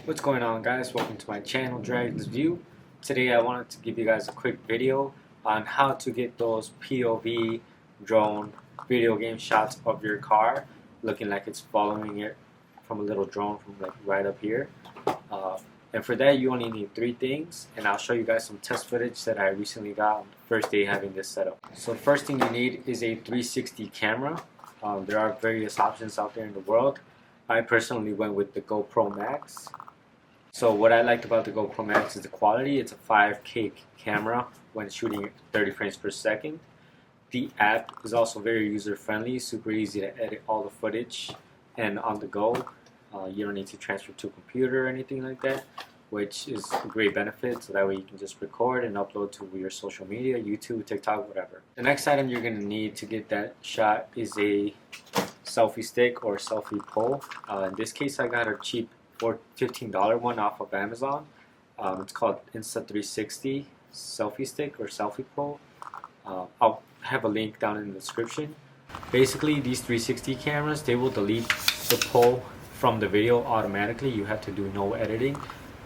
What's going on, guys? Welcome to my channel, Dragon's View. Today I wanted to give you guys a quick video on how to get those POV drone video game shots of your car looking like it's following it from a little drone from like right up here. And for that you only need three things, and I'll show you guys some test footage that I recently got on the first day having this setup. So the first thing you need is a 360 camera. There are various options out there in the world. I personally went with the GoPro Max. So what I liked about the GoPro Max is the quality. It's a 5K camera when shooting 30 frames per second. The app is also very user friendly, super easy to edit all the footage and on the go. You don't need to transfer to a computer or anything like that, which is a great benefit. So that way you can just record and upload to your social media, YouTube, TikTok, whatever. The next item you're going to need to get that shot is a selfie stick or selfie pole. In this case I got a cheap $15 one off of Amazon. It's called Insta360 selfie stick or selfie pole. I'll have a link down in the description. Basically these 360 cameras, they will delete the pole from the video automatically. You have to do no editing,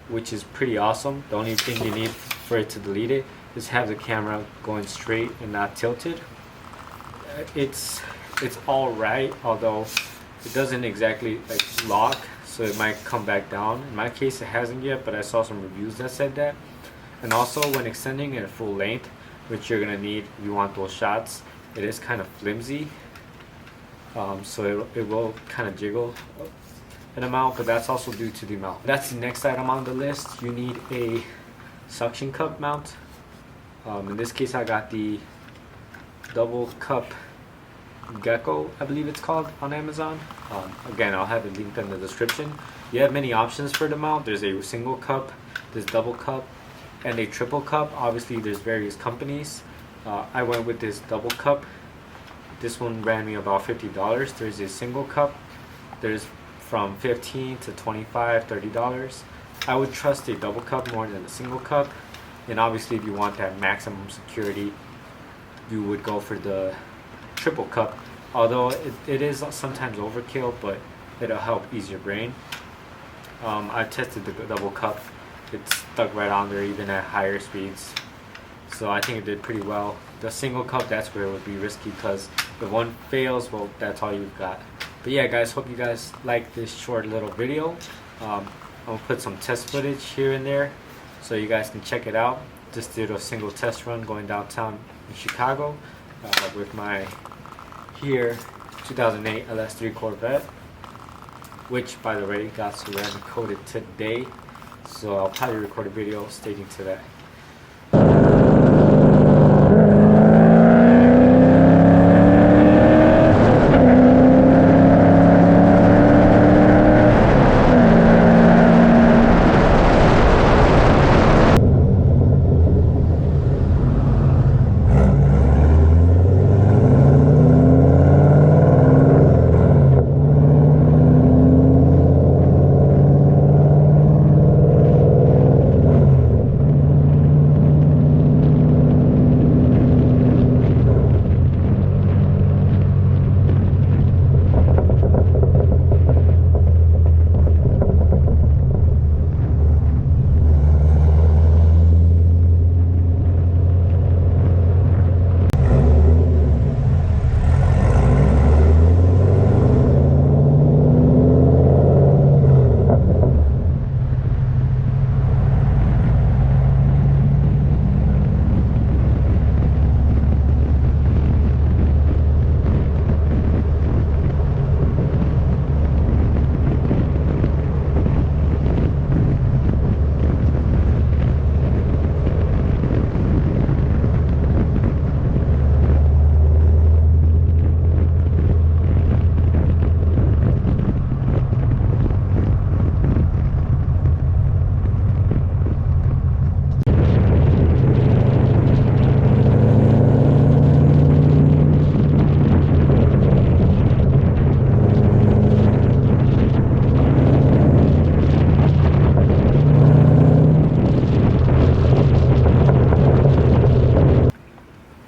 which is pretty awesome. The only thing you need for it to delete it is have the camera going straight and not tilted. It's alright, although it doesn't exactly like lock, so it might come back down. In my case it hasn't yet, but I saw some reviews that said that. And also when extending at full length, which you're gonna need if you want those shots, it is kind of flimsy, so it will kind of jiggle an amount, but that's also due to the mount. That's the next item on the list. You need a suction cup mount. In this case I got the double cup Gecko, I believe it's called, on Amazon. Again, I'll have it linked in the description. You have many options for the mount. There's a single cup, there's double cup, and a triple cup. Obviously there's various companies. I went with this double cup. This one ran me about $50. There's a single cup, there's from $15 to $25, $30. I would trust a double cup more than a single cup. And obviously if you want that maximum security, you would go for the triple cup, although it is sometimes overkill, but it'll help ease your brain. I tested the double cup. It stuck right on there even at higher speeds, so I think it did pretty well. The single cup, that's where it would be risky, because if one fails, well, that's all you've got. But yeah guys, hope you guys like this short little video. I'm gonna put some test footage here and there so you guys can check it out. Just did a single test run going downtown in Chicago with my here 2008 LS3 Corvette, which by the way got ceramic coated today, so I'll probably record a video stating to that.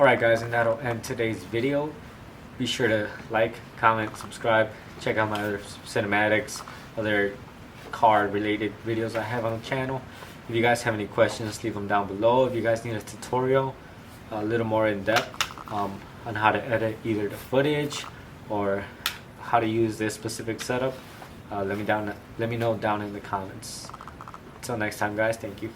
Alright guys, and that'll end today's video. Be sure to like, comment, subscribe, check out my other cinematics, other car related videos I have on the channel. If you guys have any questions, leave them down below. If you guys need a tutorial a little more in depth on how to edit either the footage or how to use this specific setup, let me know down in the comments. Until next time, guys, thank you.